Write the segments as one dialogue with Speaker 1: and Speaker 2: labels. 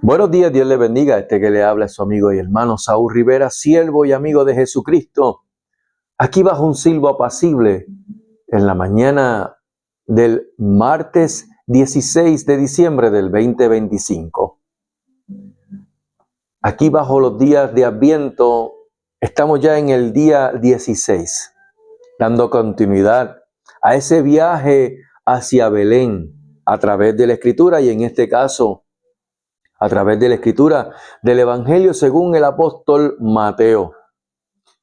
Speaker 1: Buenos días, Dios le bendiga. Este que le habla es su amigo y hermano Saúl Rivera, siervo y amigo de Jesucristo. Aquí bajo un silbo apacible en la mañana del martes 16 de diciembre del 2025. Aquí bajo los días de Adviento, estamos ya en el día 16, dando continuidad a ese viaje hacia Belén a través de la Escritura y en este caso a través de la Escritura del Evangelio según el apóstol Mateo.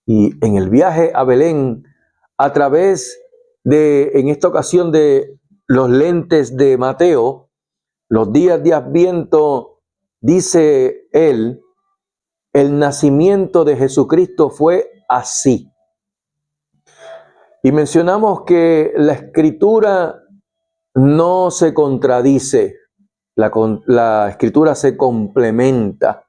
Speaker 1: Y en el viaje a Belén, a través de, en esta ocasión, de los lentes de Mateo, los días de Adviento, dice él, el nacimiento de Jesucristo fue así. Y mencionamos que la Escritura no se contradice, la Escritura se complementa.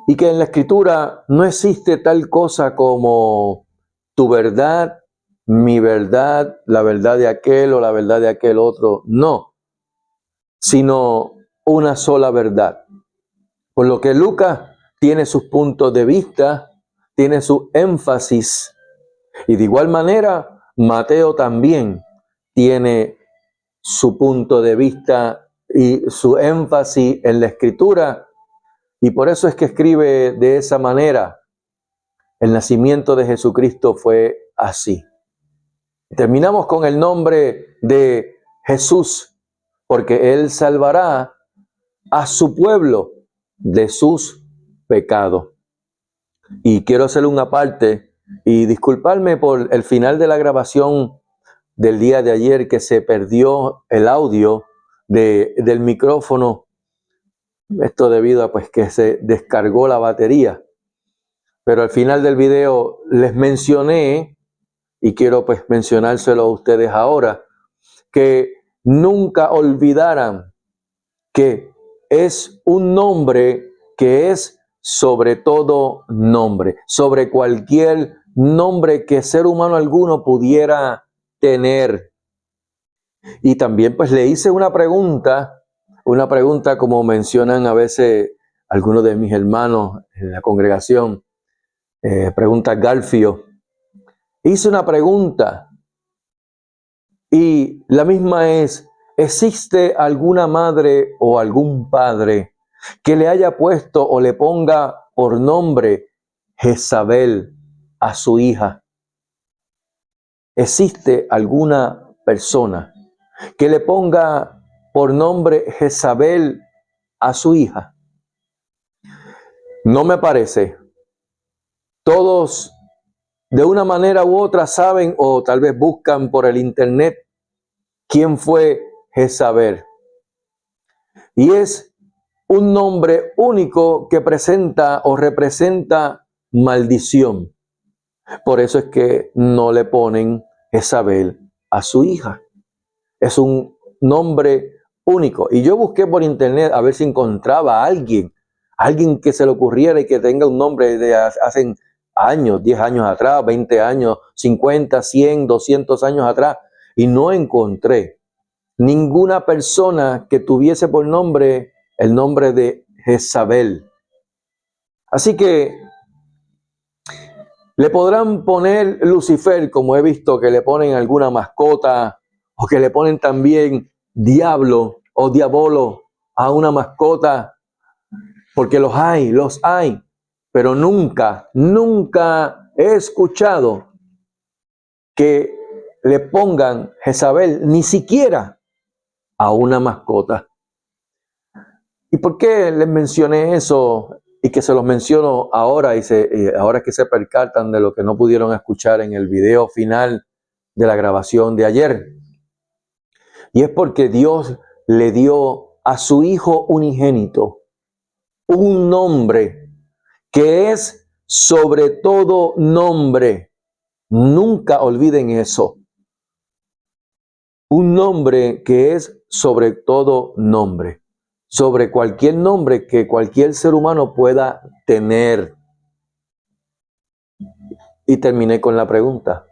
Speaker 1: Y que en la Escritura no existe tal cosa como tu verdad, mi verdad, la verdad de aquel o la verdad de aquel otro. No, sino una sola verdad. Por lo que Lucas tiene sus puntos de vista, tiene su énfasis. Y de igual manera, Mateo también tiene su punto de vista y su énfasis en la Escritura. Y por eso es que escribe de esa manera. El nacimiento de Jesucristo fue así. Terminamos con el nombre de Jesús, porque Él salvará a su pueblo de sus pecados. Y quiero hacer una parte y disculparme por el final de la grabación del día de ayer, que se perdió el audio del micrófono. Esto debido a pues que se descargó la batería. Pero al final del video les mencioné, y quiero pues mencionárselo a ustedes ahora, que nunca olvidaran que es un nombre que es sobre todo nombre, sobre cualquier nombre que ser humano alguno pudiera tener. Y también pues le hice una pregunta como mencionan a veces algunos de mis hermanos en la congregación, pregunta Garfio. Hice una pregunta y la misma es, ¿existe alguna madre o algún padre que le haya puesto o le ponga por nombre Jezabel a su hija? ¿Existe alguna persona que le ponga por nombre Jezabel a su hija? No me parece. Todos de una manera u otra saben o tal vez buscan por el internet quién fue Jezabel. Y es un nombre único que presenta o representa maldición. Por eso es que no le ponen Jezabel a su hija. Es un nombre único. Y yo busqué por internet a ver si encontraba a alguien que se le ocurriera y que tenga un nombre de hace años, 10 años atrás, 20 años, 50, 100, 200 años atrás. Y no encontré ninguna persona que tuviese por nombre el nombre de Jezabel. Así que le podrán poner Lucifer, como he visto que le ponen alguna mascota, o que le ponen también diablo o diabolo a una mascota, porque los hay, pero nunca he escuchado que le pongan Jezabel, ni siquiera a una mascota. ¿Y por qué les mencioné eso y que se los menciono ahora ahora que se percatan de lo que no pudieron escuchar en el video final de la grabación de ayer? Y es porque Dios le dio a su Hijo unigénito un nombre que es sobre todo nombre. Nunca olviden eso. Un nombre que es sobre todo nombre. Sobre cualquier nombre que cualquier ser humano pueda tener. Y terminé con la pregunta: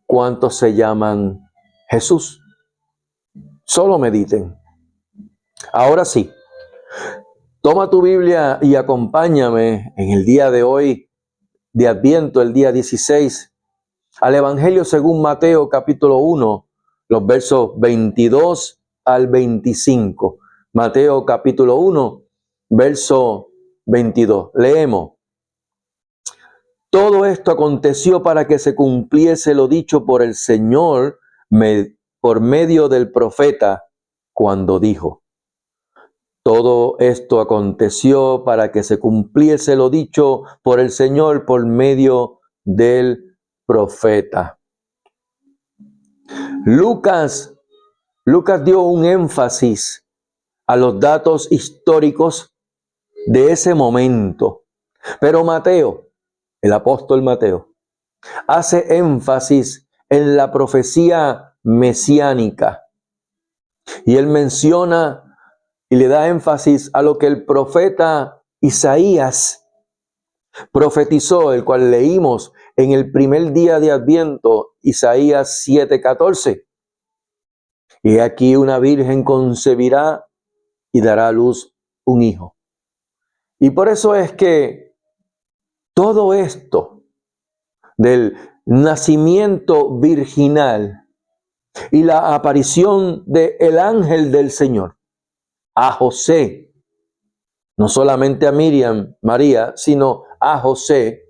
Speaker 1: ¿cuántos se llaman Jesús? Solo mediten. Ahora sí, Toma tu Biblia y acompáñame en el día de hoy de Adviento, el día 16, al Evangelio según Mateo capítulo 1, los versos 22 al 25. Mateo capítulo 1, verso 22. Leemos. Todo esto aconteció para que se cumpliese lo dicho por el Señor por medio del profeta cuando dijo. Todo esto aconteció para que se cumpliese lo dicho por el Señor por medio del profeta. Lucas dio un énfasis a los datos históricos de ese momento, pero Mateo, el apóstol Mateo, hace énfasis en la profecía mesiánica y él menciona y le da énfasis a lo que el profeta Isaías profetizó, el cual leímos en el primer día de Adviento, Isaías 7:14. Y aquí una virgen concebirá y dará a luz un hijo. Y por eso es que todo esto del nacimiento virginal y la aparición del ángel del Señor a José, no solamente a María, sino a José,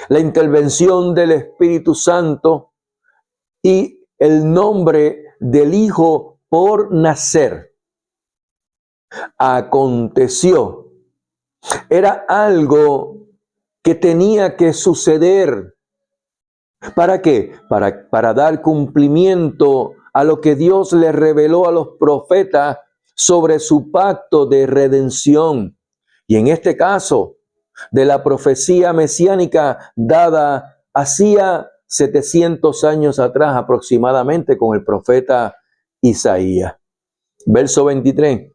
Speaker 1: la intervención del Espíritu Santo y el nombre del Hijo por nacer, aconteció. Era algo que tenía que suceder. ¿Para qué? Para dar cumplimiento a lo que Dios le reveló a los profetas sobre su pacto de redención. Y en este caso, de la profecía mesiánica dada hacía 700 años atrás aproximadamente con el profeta Isaías. Verso 23.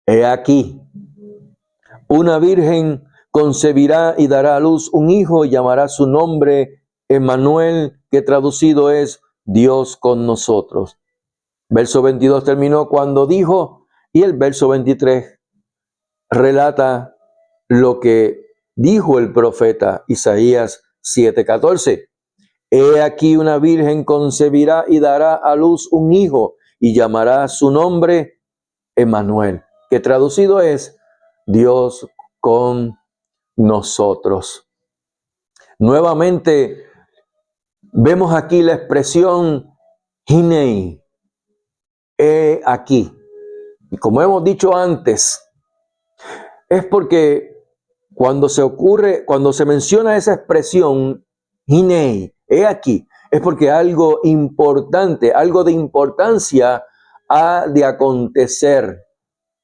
Speaker 1: He aquí, una virgen concebirá y dará a luz un hijo y llamará su nombre Emmanuel, que traducido es Dios con nosotros. Verso 22 terminó cuando dijo, y el verso 23 relata lo que dijo el profeta Isaías 7:14. He aquí una virgen concebirá y dará a luz un hijo y llamará su nombre Emmanuel, que traducido es Dios con nosotros. Nuevamente vemos aquí la expresión Hinei, he aquí. Y como hemos dicho antes, es porque cuando se menciona esa expresión Hinei, he aquí, es porque algo importante, algo de importancia ha de acontecer.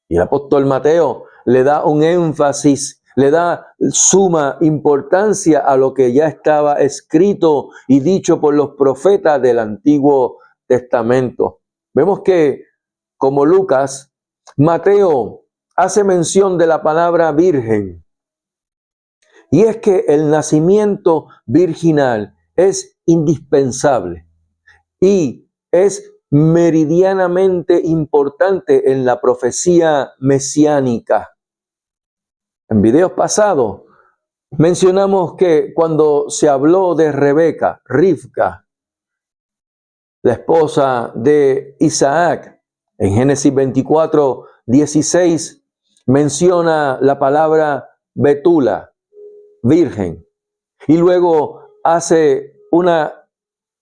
Speaker 1: Y el apóstol Mateo le da un énfasis, le da suma importancia a lo que ya estaba escrito y dicho por los profetas del Antiguo Testamento. Vemos que, como Lucas, Mateo hace mención de la palabra virgen. Y es que el nacimiento virginal es indispensable y es meridianamente importante en la profecía mesiánica. En videos pasados mencionamos que cuando se habló de Rebeca, Rivka, la esposa de Isaac, en Génesis 24:16 menciona la palabra Betula, virgen, y luego hace una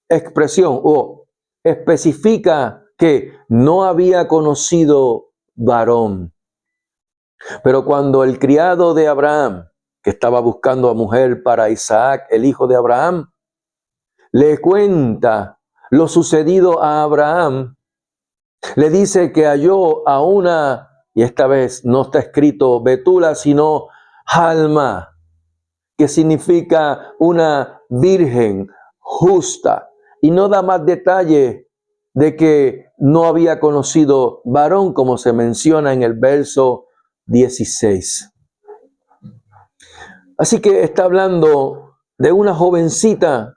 Speaker 1: expresión o especifica que no había conocido varón. Pero cuando el criado de Abraham, que estaba buscando a mujer para Isaac, el hijo de Abraham, le cuenta lo sucedido a Abraham, le dice que halló a una, y esta vez no está escrito Betula, sino Alma, que significa una virgen justa, y no da más detalle de que no había conocido varón, como se menciona en el verso 16. Así que está hablando de una jovencita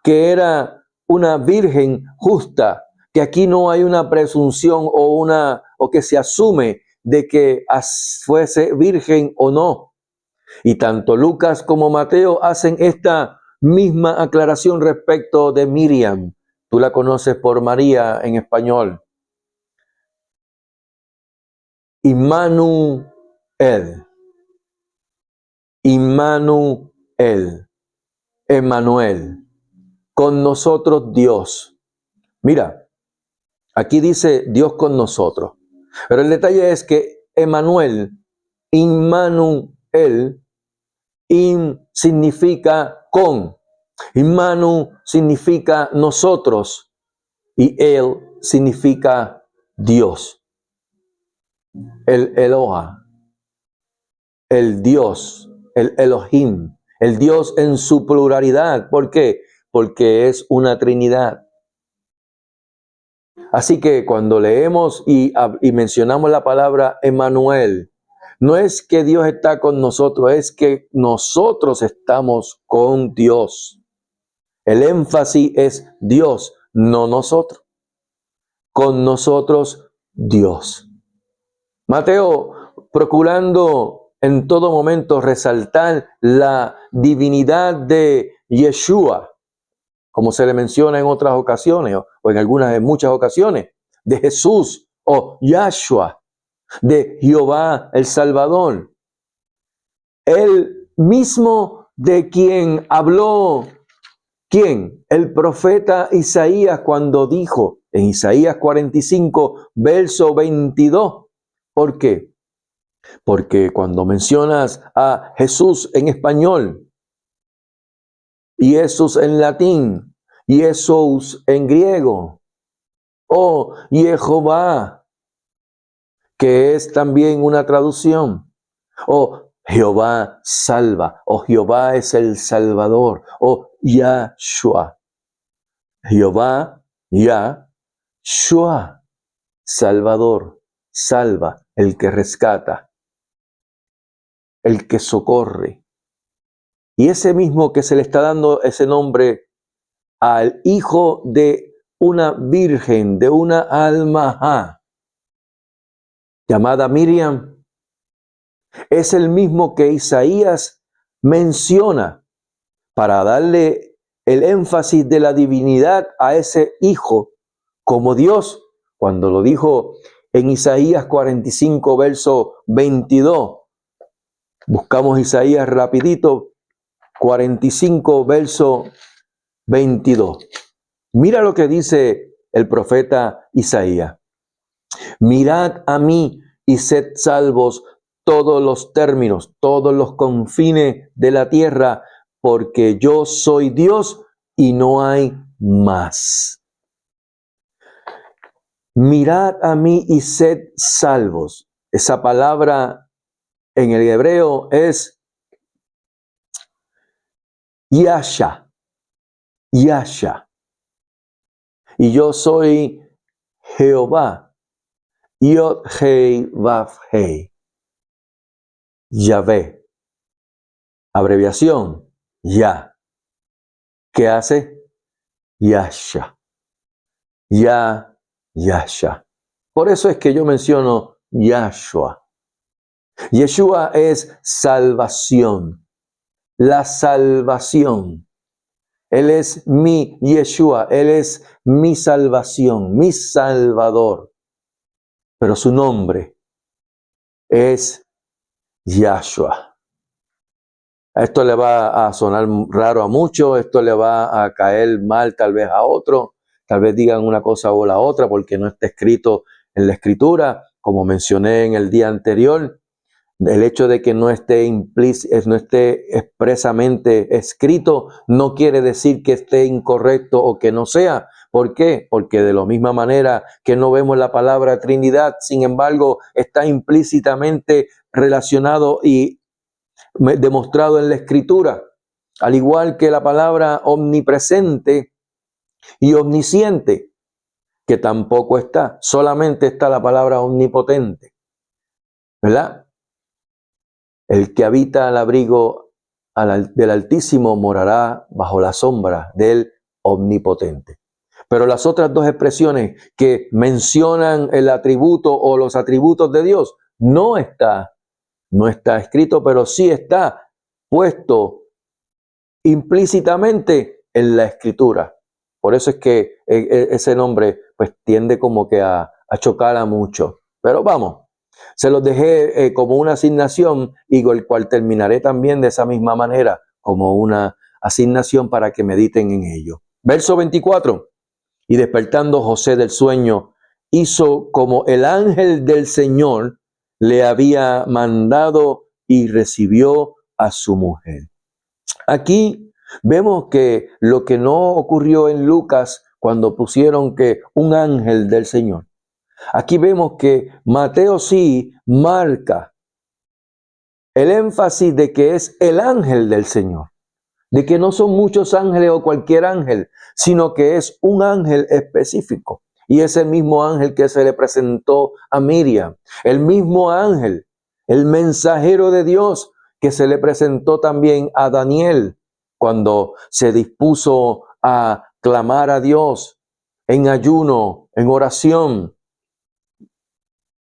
Speaker 1: que era una virgen justa, que aquí no hay una presunción o que se asume de que fuese virgen o no. Y tanto Lucas como Mateo hacen esta misma aclaración respecto de Miriam. Tú la conoces por María en español. Immanuel. Immanuel. Emmanuel. Con nosotros Dios. Mira, aquí dice Dios con nosotros. Pero el detalle es que Emmanuel, Immanuel, significa con. Immanu significa nosotros y él significa Dios. El Eloha, el Dios, el Elohim, el Dios en su pluralidad. ¿Por qué? Porque es una Trinidad. Así que cuando leemos y mencionamos la palabra Emmanuel, no es que Dios está con nosotros, es que nosotros estamos con Dios. El énfasis es Dios, no nosotros. Con nosotros Dios. Mateo, procurando en todo momento resaltar la divinidad de Yeshua, como se le menciona en otras ocasiones, o en muchas ocasiones, de Jesús o Yahshua, de Jehová el Salvador. El mismo de quien habló, ¿quién? El profeta Isaías cuando dijo en Isaías 45, verso 22. ¿Por qué? Porque cuando mencionas a Jesús en español, y Jesús en latín, y Jesús en griego, o Jehová, que es también una traducción, o Jehová salva, o Jehová es el Salvador, o Yahshua. Jehová, Yahshua, Salvador, salva, el que rescata, el que socorre. Y ese mismo que se le está dando ese nombre al hijo de una virgen, de una alma llamada Miriam, es el mismo que Isaías menciona para darle el énfasis de la divinidad a ese hijo como Dios, cuando lo dijo en Isaías 45, verso 22. Buscamos Isaías rapidito, 45, verso 22. Mira lo que dice el profeta Isaías. Mirad a mí y sed salvos todos los términos, todos los confines de la tierra, porque yo soy Dios y no hay más. Mirad a mí y sed salvos. Esa palabra en el hebreo es Yasha. Yasha. Y yo soy Jehová. Yod Hei Vav Hei. Yahvé. Abreviación. Ya. ¿Qué hace? Yasha. Yasha. Por eso es que yo menciono Yahshua. Yeshua es salvación. La salvación. Él es mi Yeshua. Él es mi salvación, mi Salvador. Pero su nombre es Yahshua. Esto le va a sonar raro a muchos, esto le va a caer mal tal vez a otro, tal vez digan una cosa o la otra porque no está escrito en la Escritura, como mencioné en el día anterior. El hecho de que no esté expresamente escrito no quiere decir que esté incorrecto o que no sea. ¿Por qué? Porque de la misma manera que no vemos la palabra Trinidad, sin embargo, está implícitamente relacionado y demostrado en la Escritura. Al igual que la palabra omnipresente y omnisciente, que tampoco está, solamente está la palabra omnipotente. ¿Verdad? El que habita al abrigo del Altísimo morará bajo la sombra del Omnipotente. Pero las otras dos expresiones que mencionan el atributo o los atributos de Dios no está escrito, pero sí está puesto implícitamente en la Escritura. Por eso es que ese nombre pues tiende como que a chocar a mucho. Pero vamos, se los dejé como una asignación y el cual terminaré también de esa misma manera, como una asignación para que mediten en ello. Verso 24. Y despertando José del sueño, hizo como el ángel del Señor le había mandado y recibió a su mujer. Aquí vemos que lo que no ocurrió en Lucas cuando pusieron que un ángel del Señor. Aquí vemos que Mateo sí marca el énfasis de que es el ángel del Señor, de que no son muchos ángeles o cualquier ángel, sino que es un ángel específico. Y es el mismo ángel que se le presentó a Miriam, el mismo ángel, el mensajero de Dios que se le presentó también a Daniel cuando se dispuso a clamar a Dios en ayuno, en oración.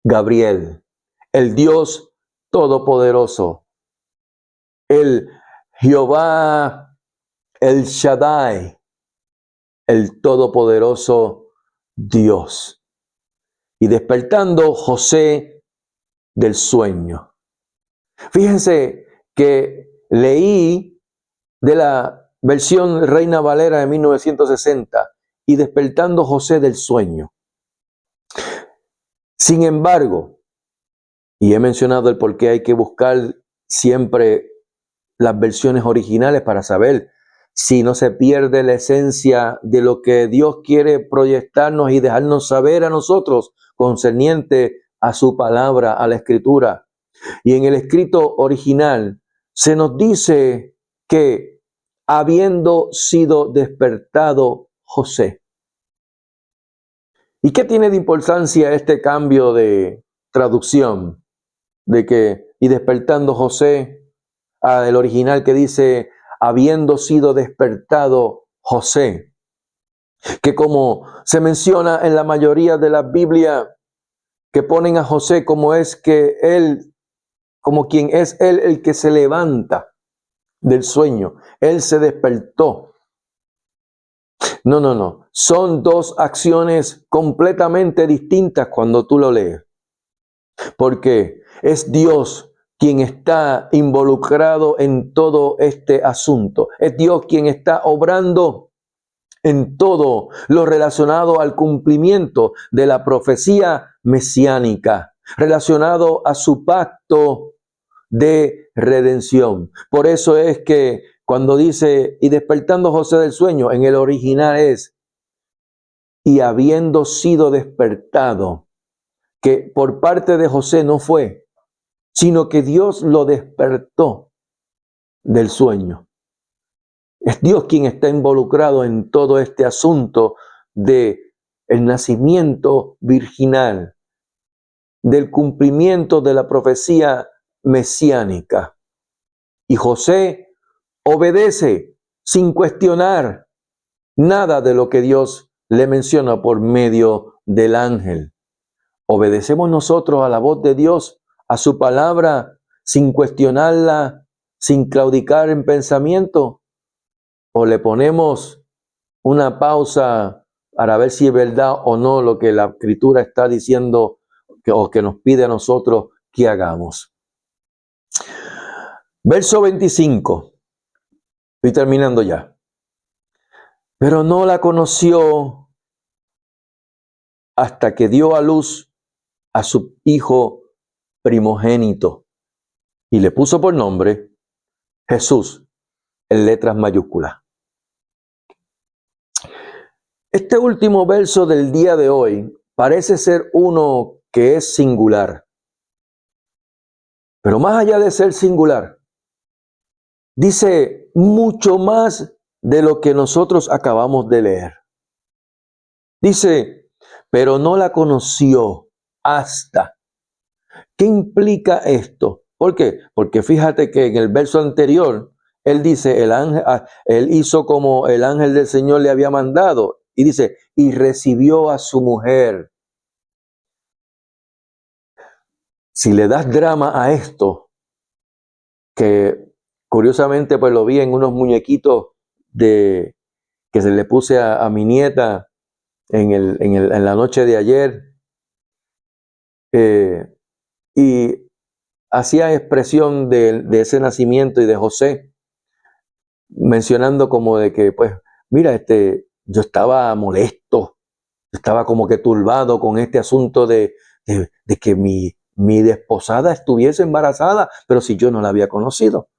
Speaker 1: Gabriel, el Dios Todopoderoso, el Jehová, el Shaddai, el Todopoderoso Dios. Y despertando José del sueño. Fíjense que leí de la versión Reina Valera de 1960 y despertando José del sueño. Sin embargo, y he mencionado el por qué hay que buscar siempre las versiones originales para saber si no se pierde la esencia de lo que Dios quiere proyectarnos y dejarnos saber a nosotros concerniente a su palabra, a la escritura. Y en el escrito original se nos dice que habiendo sido despertado José. ¿Y qué tiene de importancia este cambio de traducción? De que, y despertando José, el original que dice, habiendo sido despertado José, que como se menciona en la mayoría de las Biblias, que ponen a José como es que él, como quien es él el que se levanta del sueño, él se despertó. No, son dos acciones completamente distintas cuando tú lo lees, porque es Dios quien está involucrado en todo este asunto. Es Dios quien está obrando en todo lo relacionado al cumplimiento de la profecía mesiánica, relacionado a su pacto de redención. Por eso es que cuando dice, y despertando José del sueño, en el original es, y habiendo sido despertado, que por parte de José no fue, sino que Dios lo despertó del sueño. Es Dios quien está involucrado en todo este asunto de el nacimiento virginal, del cumplimiento de la profecía mesiánica. Y José obedece sin cuestionar nada de lo que Dios le menciona por medio del ángel. ¿Obedecemos nosotros a la voz de Dios, a su palabra, sin cuestionarla, sin claudicar en pensamiento? ¿O le ponemos una pausa para ver si es verdad o no lo que la Escritura está diciendo o que nos pide a nosotros que hagamos? Verso 25. Estoy terminando ya. Pero no la conoció hasta que dio a luz a su hijo primogénito y le puso por nombre Jesús en letras mayúsculas. Este último verso del día de hoy parece ser uno que es singular. Pero más allá de ser singular, dice mucho más de lo que nosotros acabamos de leer. Dice, pero no la conoció hasta. ¿Qué implica esto? ¿Por qué? Porque fíjate que en el verso anterior, él dice, él hizo como el ángel del Señor le había mandado. Y dice, y recibió a su mujer. si le das drama a esto, que curiosamente pues lo vi en unos muñequitos que se le puse a mi nieta en la noche de ayer, y hacía expresión de ese nacimiento y de José, mencionando como de que, pues, mira, yo estaba molesto, estaba como que turbado con este asunto de que mi desposada estuviese embarazada, pero si yo no la había conocido.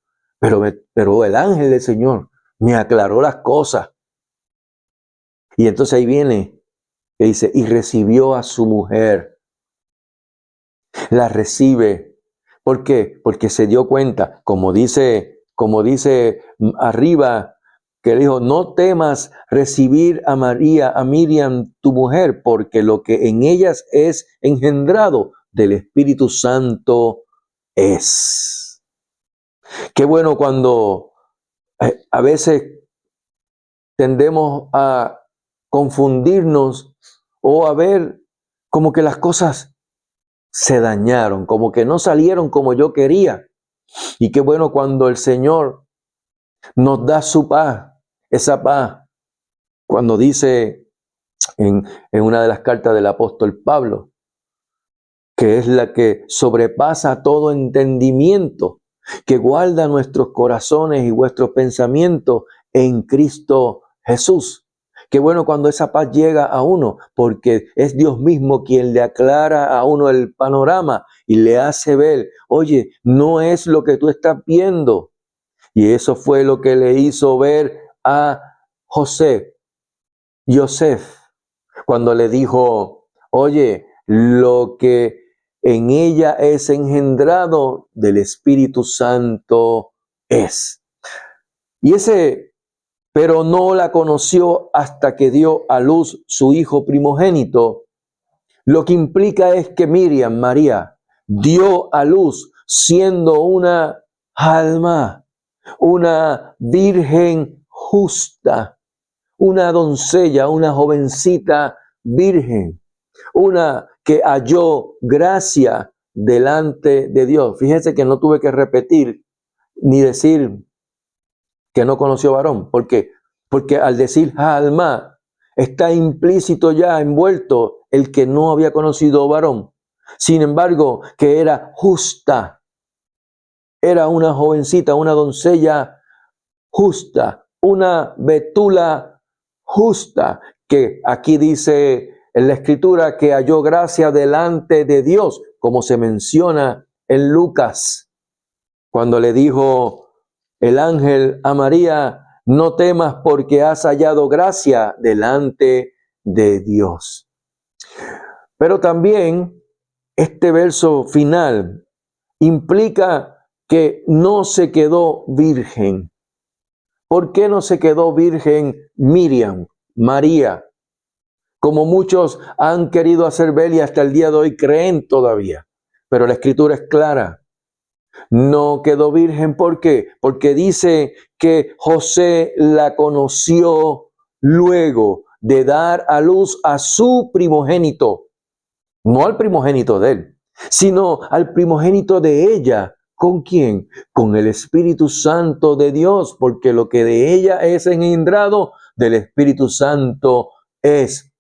Speaker 1: Pero el ángel del Señor me aclaró las cosas. Y entonces ahí viene, que dice, y recibió a su mujer. La recibe. ¿Por qué? Porque se dio cuenta, como dice arriba, que dijo, no temas recibir a María, a Miriam, tu mujer, porque lo que en ellas es engendrado del Espíritu Santo es. Qué bueno cuando a veces tendemos a confundirnos o a ver como que las cosas se dañaron, como que no salieron como yo quería. Y qué bueno cuando el Señor nos da su paz, esa paz, cuando dice en una de las cartas del apóstol Pablo, que es la que sobrepasa todo entendimiento, que guarda nuestros corazones y vuestros pensamientos en Cristo Jesús. Qué bueno cuando esa paz llega a uno, porque es Dios mismo quien le aclara a uno el panorama y le hace ver, oye, no es lo que tú estás viendo. Y eso fue lo que le hizo ver a Yosef, cuando le dijo, oye, lo que en ella es engendrado del Espíritu Santo es. Pero no la conoció hasta que dio a luz su hijo primogénito. Lo que implica es que Miriam, María, dio a luz siendo una alma, una virgen justa, una doncella, una jovencita virgen, una que halló gracia delante de Dios. Fíjese que no tuve que repetir ni decir que no conoció varón. ¿Por qué? Porque al decir alma está implícito ya envuelto el que no había conocido varón. Sin embargo, que era justa, era una jovencita, una doncella justa, una betula justa, que aquí dice en la escritura que halló gracia delante de Dios, como se menciona en Lucas, cuando le dijo el ángel a María, no temas porque has hallado gracia delante de Dios. Pero también este verso final implica que no se quedó virgen. ¿Por qué no se quedó virgen Miriam, María? Como muchos han querido hacer ver y hasta el día de hoy creen todavía. Pero la escritura es clara. No quedó virgen, ¿por qué? Porque dice que José la conoció luego de dar a luz a su primogénito. No al primogénito de él, sino al primogénito de ella. ¿Con quién? Con el Espíritu Santo de Dios, porque lo que de ella es engendrado, del Espíritu Santo es.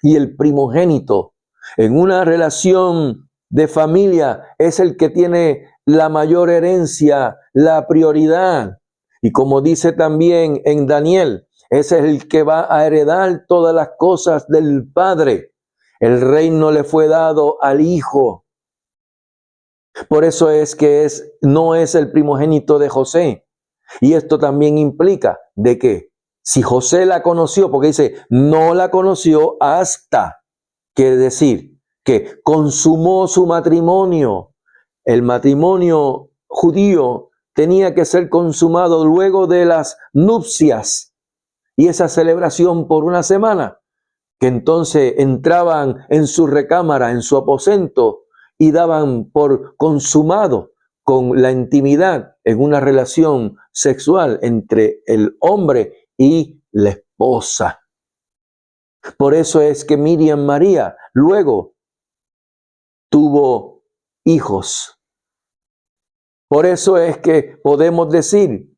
Speaker 1: Y el primogénito en una relación de familia es el que tiene la mayor herencia, la prioridad. Y como dice también en Daniel, ese es el que va a heredar todas las cosas del Padre. El reino le fue dado al Hijo. Por eso es que no es el primogénito de José. Y esto también implica de que si José la conoció, porque dice, no la conoció hasta, quiere decir que consumó su matrimonio. El matrimonio judío tenía que ser consumado luego de las nupcias y esa celebración por una semana, que entonces entraban en su recámara, en su aposento, y daban por consumado con la intimidad en una relación sexual entre el hombre y la esposa. Por eso es que Miriam María luego tuvo hijos. Por eso es que podemos decir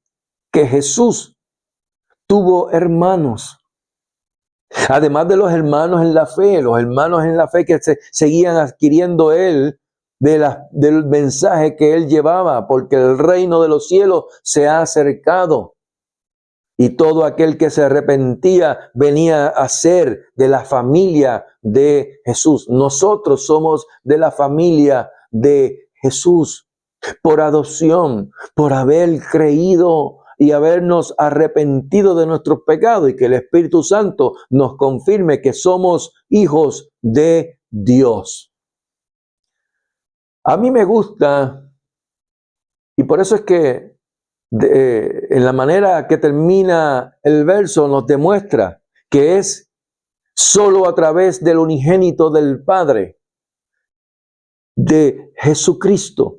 Speaker 1: que Jesús tuvo hermanos. Además de los hermanos en la fe que se seguían adquiriendo él del mensaje que él llevaba, porque el reino de los cielos se ha acercado. Y todo aquel que se arrepentía venía a ser de la familia de Jesús. Nosotros somos de la familia de Jesús por adopción, por haber creído y habernos arrepentido de nuestros pecados, y que el Espíritu Santo nos confirme que somos hijos de Dios. A mí me gusta, y por eso es que en la manera que termina el verso nos demuestra que es solo a través del unigénito del Padre, de Jesucristo,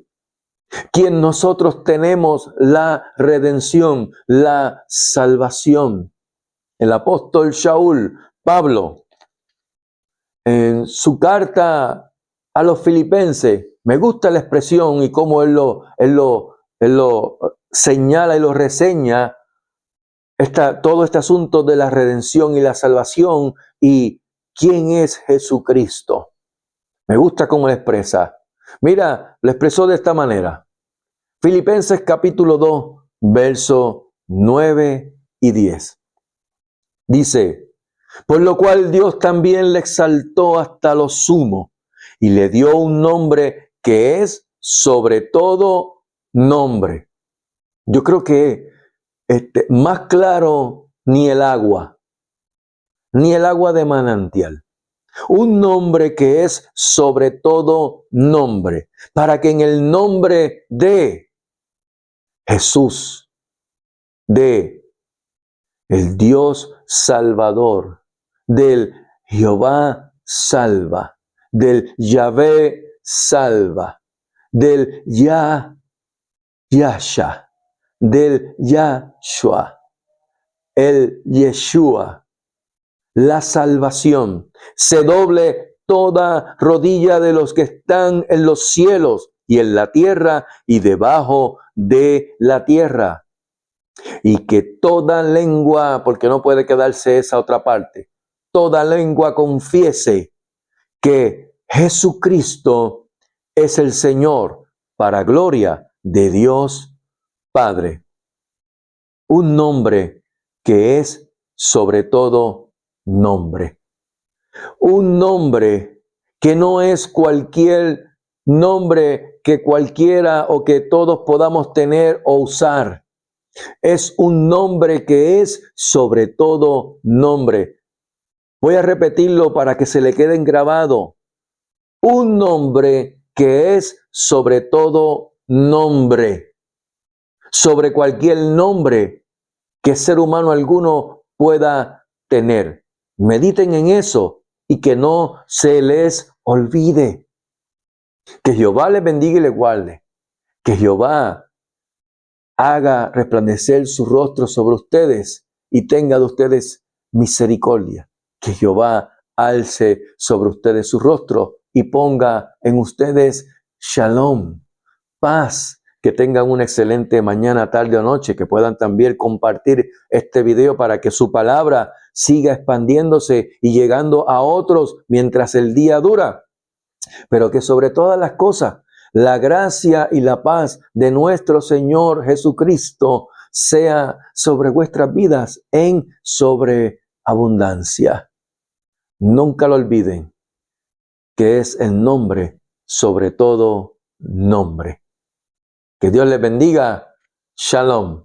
Speaker 1: quien nosotros tenemos la redención, la salvación. El apóstol Shaul, Pablo, en su carta a los filipenses, me gusta la expresión y cómo él lo señala y lo reseña, todo este asunto de la redención y la salvación y quién es Jesucristo. Me gusta cómo lo expresa. Mira, lo expresó de esta manera. Filipenses capítulo 2, versos 9 y 10. Dice, por lo cual Dios también le exaltó hasta lo sumo y le dio un nombre que es sobre todo nombre. Yo creo que más claro ni el agua de manantial. Un nombre que es sobre todo nombre, para que en el nombre de Jesús, de el Dios Salvador, del Jehová salva, del Yahvé salva, del Yasha, del Yahshua, el Yeshua, la salvación, se doble toda rodilla de los que están en los cielos y en la tierra y debajo de la tierra. Y que toda lengua, porque no puede quedarse esa otra parte, toda lengua confiese que Jesucristo es el Señor, para gloria de Dios Padre. Un nombre que es sobre todo nombre. Un nombre que no es cualquier nombre que cualquiera o que todos podamos tener o usar. Es un nombre que es sobre todo nombre. Voy a repetirlo para que se le quede grabado. Un nombre que es sobre todo nombre. Sobre cualquier nombre que ser humano alguno pueda tener. Mediten en eso y que no se les olvide. Que Jehová les bendiga y les guarde. Que Jehová haga resplandecer su rostro sobre ustedes y tenga de ustedes misericordia. Que Jehová alce sobre ustedes su rostro y ponga en ustedes shalom, paz. Que tengan una excelente mañana, tarde o noche, que puedan también compartir este video para que su palabra siga expandiéndose y llegando a otros mientras el día dura. Pero que sobre todas las cosas, la gracia y la paz de nuestro Señor Jesucristo sea sobre vuestras vidas en sobreabundancia. Nunca lo olviden, que es el nombre sobre todo nombre. Que Dios les bendiga. Shalom.